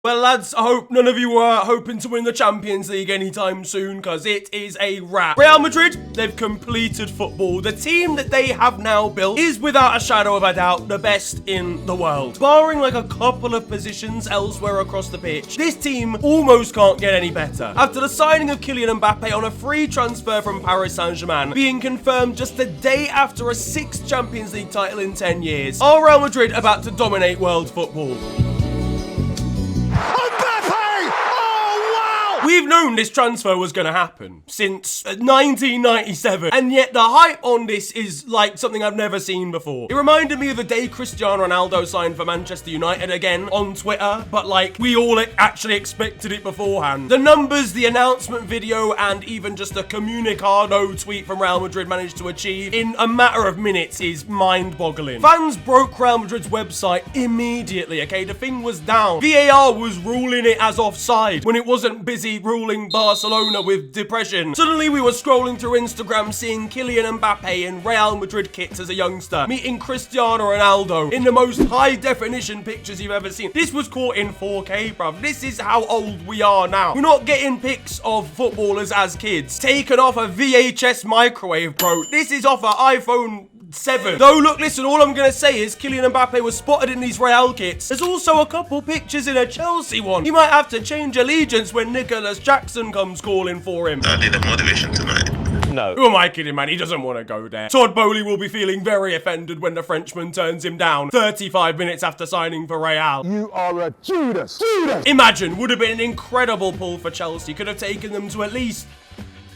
Well, lads, I hope none of you are hoping to win the Champions League anytime soon, because it is a wrap. Real Madrid, they've completed football. The team that they have now built is, without a shadow of a doubt, the best in the world. Barring like a couple of positions elsewhere across the pitch, this team almost can't get any better. After the signing of Kylian Mbappe on a free transfer from Paris Saint-Germain, being confirmed just a day after a 6th Champions League title in 10 years, are Real Madrid about to dominate world football? We've known this transfer was going to happen since 1997, and yet the hype on this is like something I've never seen before. It reminded me of the day Cristiano Ronaldo signed for Manchester United again on Twitter, but like we all actually expected it beforehand. The numbers, the announcement video, and even just a comunicado tweet from Real Madrid managed to achieve in a matter of minutes is mind-boggling. Fans broke Real Madrid's website immediately, okay? The thing was down. VAR was ruling it as offside when it wasn't busy ruling Barcelona with depression. Suddenly we were scrolling through Instagram seeing Kylian Mbappe in Real Madrid kits as a youngster, meeting Cristiano Ronaldo in the most high definition pictures you've ever seen. This was caught in 4K, bruv. This is how old we are now. We're not getting pics of footballers as kids taken off a VHS microwave, bro. This is off an iPhone 7. Though, look, listen, all I'm going to say is Kylian Mbappe was spotted in these Real kits. There's also a couple pictures in a Chelsea one. He might have to change allegiance when Nicholas Jackson comes calling for him. I need a motivation tonight. No. Who am I kidding, man? He doesn't want to go there. Todd Boehly will be feeling very offended when the Frenchman turns him down 35 minutes after signing for Real. You are a Judas. Judas! Imagine, would have been an incredible pull for Chelsea. Could have taken them to at least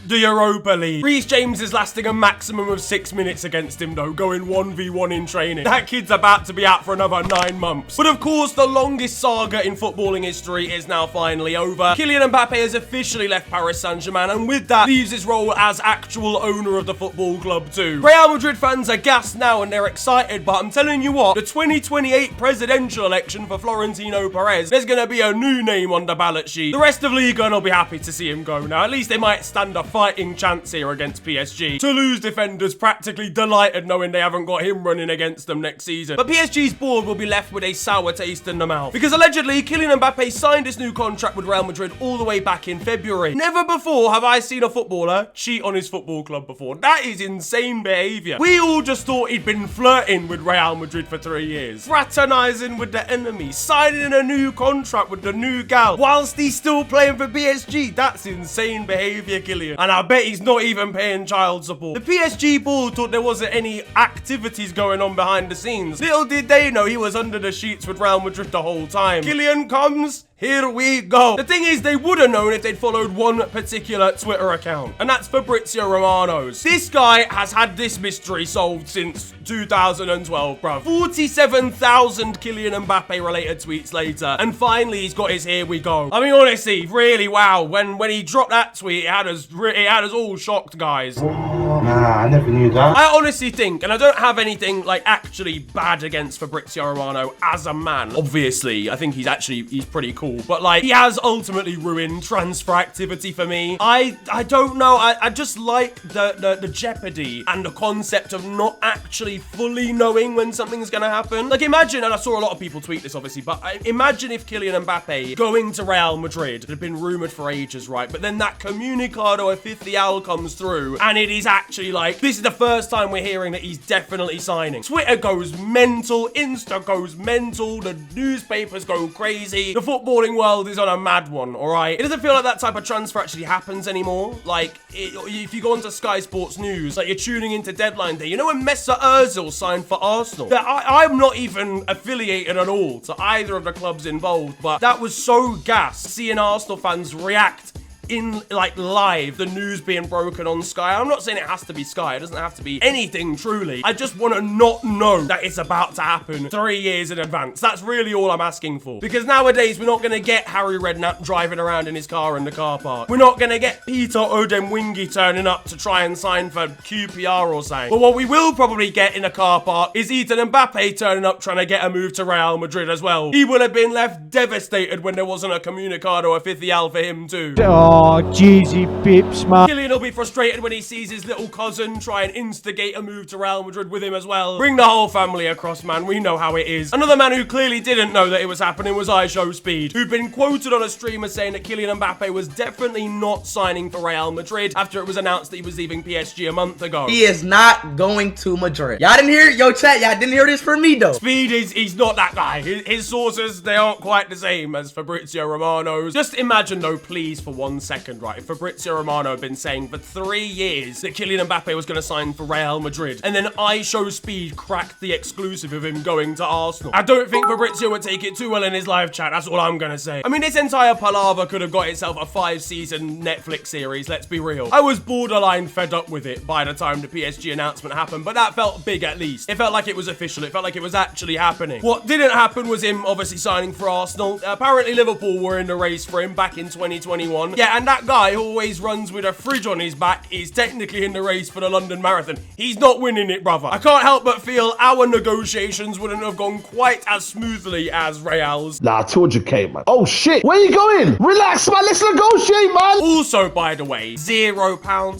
the Europa League. Reece James is lasting a maximum of 6 minutes against him though, going 1v1 in training. That kid's about to be out for another 9 months. But of course, the longest saga in footballing history is now finally over. Kylian Mbappe has officially left Paris Saint-Germain, and with that, leaves his role as actual owner of the football club too. Real Madrid fans are gassed now and they're excited, but I'm telling you what, the 2028 presidential election for Florentino Perez, there's gonna be a new name on the ballot sheet. The rest of Liga will be happy to see him go now. At least they might stand a fighting chance here against PSG. Toulouse defenders practically delighted knowing they haven't got him running against them next season. But PSG's board will be left with a sour taste in the mouth, because allegedly Kylian Mbappe signed his new contract with Real Madrid all the way back in February. Never before have I seen a footballer cheat on his football club before. That is insane behavior. We all just thought he'd been flirting with Real Madrid for 3 years, fraternizing with the enemy, signing a new contract with the new gal whilst he's still playing for PSG. That's insane behavior, Kylian. And I bet he's not even paying child support. The PSG board thought there wasn't any activities going on behind the scenes. Little did they know he was under the sheets with Real Madrid the whole time. Kylian comes, here we go. The thing is, they would have known if they'd followed one particular Twitter account, and that's Fabrizio Romano's. This guy has had this mystery solved since 2012, bruv. 47,000 Kylian Mbappe related tweets later, and finally he's got his here we go. I mean, honestly, really, wow. When he dropped that tweet, it had us all shocked, guys. Nah, I never knew that. I honestly think, and I don't have anything like actually bad against Fabrizio Romano as a man, obviously. I think he's pretty cool. But like, he has ultimately ruined transfer activity for me. I don't know. I just like the jeopardy and the concept of not actually fully knowing when something's gonna happen. Like, imagine, and I saw a lot of people tweet this obviously, but imagine if Kylian Mbappe going to Real Madrid had been rumored for ages, right? But then that comunicado oficial comes through and it is actually like, this is the first time we're hearing that he's definitely signing. Twitter goes mental, Insta goes mental, the newspapers go crazy, the footballing world is on a mad one, all right? It doesn't feel like that type of transfer actually happens anymore. Like, if you go onto Sky Sports News, like you're tuning into Deadline Day, you know when Mesut Ozil signed for Arsenal? I'm not even affiliated at all to either of the clubs involved, but that was so gas seeing Arsenal fans react in like live, the news being broken on Sky. I'm not saying it has to be Sky, it doesn't have to be anything truly. I just want to not know that it's about to happen 3 years in advance. That's really all I'm asking for, because nowadays we're not going to get Harry Redknapp driving around in his car in the car park. We're not going to get Peter Odemwingie turning up to try and sign for QPR or something. But what we will probably get in a car park is Ethan Mbappe turning up trying to get a move to Real Madrid as well. He will have been left devastated when there wasn't a comunicado oficial for him too. Oh, Oh, jeezy pips, man. Kylian will be frustrated when he sees his little cousin try and instigate a move to Real Madrid with him as well. Bring the whole family across, man. We know how it is. Another man who clearly didn't know that it was happening was iShowSpeed, who'd been quoted on a stream as saying that Kylian Mbappe was definitely not signing for Real Madrid after it was announced that he was leaving PSG a month ago. He is not going to Madrid. Y'all didn't hear it? Yo, chat, y'all didn't hear this from me, though. Speed he's not that guy. His sources, they aren't quite the same as Fabrizio Romano's. Just imagine, though, please, for 1 second, right? If Fabrizio Romano had been saying for 3 years that Kylian Mbappe was going to sign for Real Madrid, and then iShowSpeed cracked the exclusive of him going to Arsenal, I don't think Fabrizio would take it too well in his live chat. That's all I'm going to say. I mean, this entire palaver could have got itself a 5-season Netflix series, let's be real. I was borderline fed up with it by the time the PSG announcement happened, but that felt big at least. It felt like it was official. It felt like it was actually happening. What didn't happen was him obviously signing for Arsenal. Apparently Liverpool were in the race for him back in 2021. Yeah, and that guy who always runs with a fridge on his back is technically in the race for the London Marathon. He's not winning it, brother. I can't help but feel our negotiations wouldn't have gone quite as smoothly as Real's. Nah, I told you, Kate, man. Oh, shit. Where you going? Relax, man. Let's negotiate, man. Also, by the way, £0,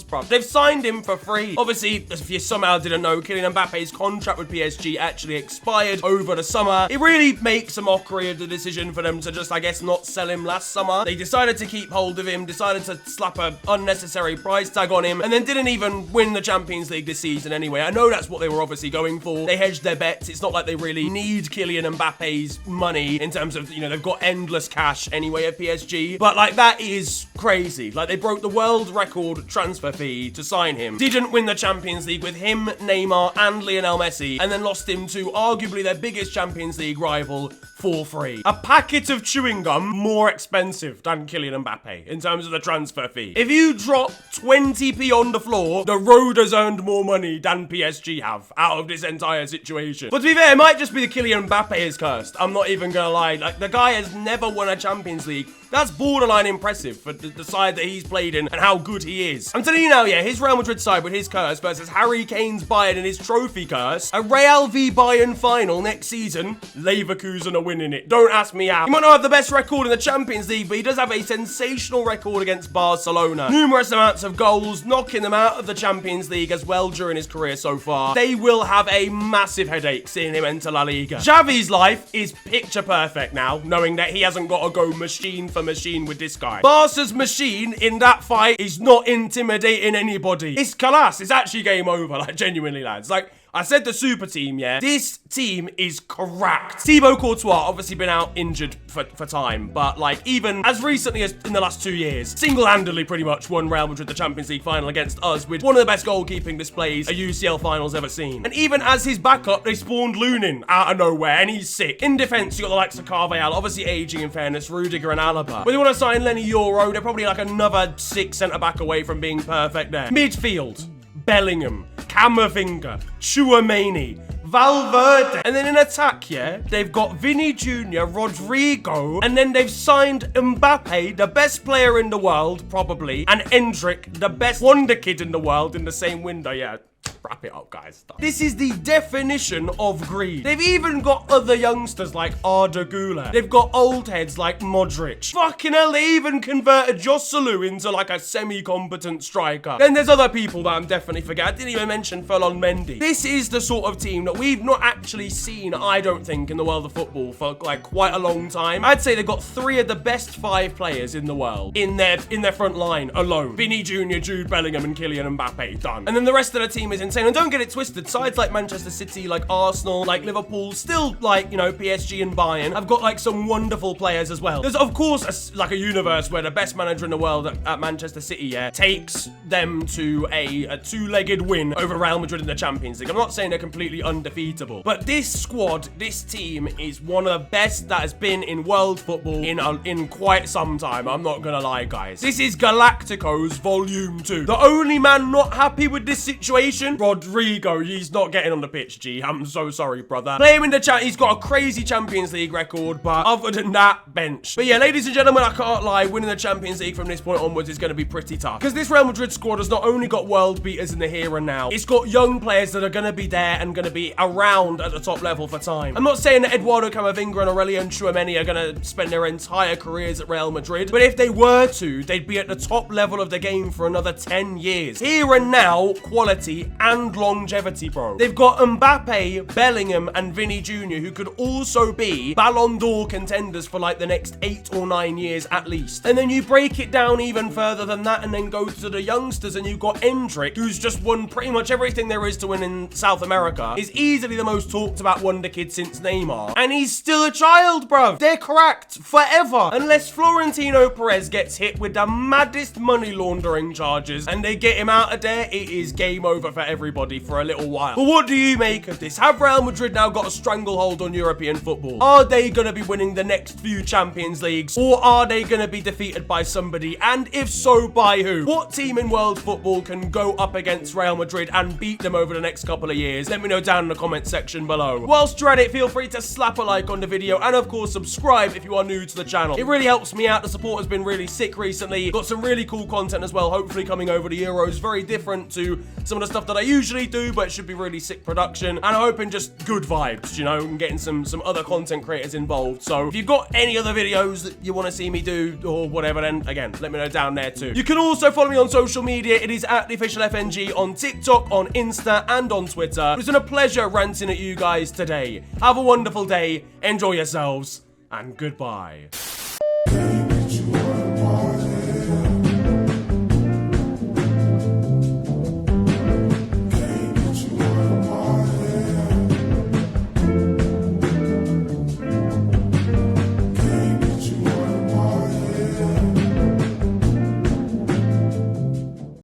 bruv. They've signed him for free. Obviously, if you somehow didn't know, Kylian Mbappe's contract with PSG actually expired over the summer. It really makes a mockery of the decision for them to just, I guess, not sell him last summer. They decided to keep hold of him, decided to slap an unnecessary price tag on him, and then didn't even win the Champions League this season anyway. I know that's what they were obviously going for. They hedged their bets. It's not like they really need Kylian Mbappe's money in terms of, you know, they've got endless cash anyway at PSG. But, like, that is crazy. Like, they broke the world record transfer fee to sign him. Didn't win the Champions League with him, Neymar, and Lionel Messi, and then lost him to arguably their biggest Champions League rival for free. A packet of chewing gum more expensive than Kylian Mbappe in terms of the transfer fee. If you drop 20p on the floor, the road has earned more money than PSG have out of this entire situation. But to be fair, it might just be the Kylian Mbappe is cursed. I'm not even gonna lie. Like, the guy has never won a Champions League. That's borderline impressive for the side that he's played in and how good he is. I'm telling you now, yeah, his Real Madrid side with his curse versus Harry Kane's Bayern and his trophy curse. A Real v Bayern final next season, Leverkusen are winning it. Don't ask me how. He might not have the best record in the Champions League, but he does have a sensational record against Barcelona. Numerous amounts of goals, knocking them out of the Champions League as well during his career so far. They will have a massive headache seeing him enter La Liga. Xavi's life is picture perfect now, knowing that he hasn't got to go machine for machine with this guy. Barca's machine in that fight is not intimidating anybody. It's class. It's actually game over, like, genuinely, lads. Like, I said the super team, yeah? This team is cracked. Thibaut Courtois obviously been out injured for time, but, like, even as recently as in the last 2 years, single-handedly pretty much won Real Madrid the Champions League final against us with one of the best goalkeeping displays a UCL final's ever seen. And even as his backup, they spawned Lunin out of nowhere, and he's sick. In defense, you got the likes of Carvajal, obviously aging in fairness, Rudiger and Alaba. When they want to sign Lenny Euro, they're probably like another 6 centre-back away from being perfect there. Midfield, Bellingham, Camavinga, Tchouaméni, Valverde. And then in attack, yeah, they've got Vini Jr., Rodrigo, and then they've signed Mbappe, the best player in the world, probably, and Endrick, the best wonder kid in the world, in the same window, yeah. Wrap it up, guys. Stop. This is the definition of greed. They've even got other youngsters like Arda Güler. They've got old heads like Modric. Fucking hell, they even converted Joselu into like a semi-competent striker. Then there's other people that I'm definitely forgetting. I didn't even mention Ferland Mendy. This is the sort of team that we've not actually seen, I don't think, in the world of football for like quite a long time. I'd say they've got 3 of the best 5 players in the world in their front line alone. Vini Jr., Jude Bellingham, and Kylian Mbappe. Done. And then the rest of the team is insane. And don't get it twisted, sides like Manchester City, like Arsenal, like Liverpool, still like, you know, PSG and Bayern, have got like some wonderful players as well. There's of course like a universe where the best manager in the world at Manchester City, yeah, takes them to a 2-legged win over Real Madrid in the Champions League. I'm not saying they're completely undefeatable, but this squad, this team is one of the best that has been in world football in quite some time. I'm not gonna lie, guys. This is Galacticos Volume 2. The only man not happy with this situation, Rodrigo, he's not getting on the pitch, G. I'm so sorry, brother. Play him in the chat. He's got a crazy Champions League record, but other than that, bench. But yeah, ladies and gentlemen, I can't lie. Winning the Champions League from this point onwards is going to be pretty tough. Because this Real Madrid squad has not only got world beaters in the here and now, it's got young players that are going to be there and going to be around at the top level for time. I'm not saying that Eduardo Camavinga and Aurelian Tchouameni are going to spend their entire careers at Real Madrid, but if they were to, they'd be at the top level of the game for another 10 years. Here and now, quality and longevity, bro. They've got Mbappe, Bellingham, and Vini Jr., who could also be Ballon d'Or contenders for like the next 8 or 9 years at least. And then you break it down even further than that and then go to the youngsters, and you've got Endrick, who's just won pretty much everything there is to win in South America, is easily the most talked about wonder kid since Neymar. And he's still a child, bruv. They're cracked forever. Unless Florentino Perez gets hit with the maddest money laundering charges and they get him out of there, it is game over for everybody for a little while. But what do you make of this? Have Real Madrid now got a stranglehold on European football? Are they going to be winning the next few Champions Leagues, or are they going to be defeated by somebody? And if so, by who? What team in world football can go up against Real Madrid and beat them over the next couple of years? Let me know down in the comment section below. Whilst you're at it, feel free to slap a like on the video and of course subscribe if you are new to the channel. It really helps me out. The support has been really sick recently. Got some really cool content as well, hopefully coming over the Euros. Very different to some of the stuff that I usually do, but it should be really sick production. And I'm hoping just good vibes, you know, and getting some other content creators involved. So if you've got any other videos that you want to see me do or whatever, then again, let me know down there too. You can also follow me on social media. It is at the official FNG on TikTok, on Insta, and on Twitter. It's been a pleasure ranting at you guys today. Have a wonderful day, enjoy yourselves, and goodbye.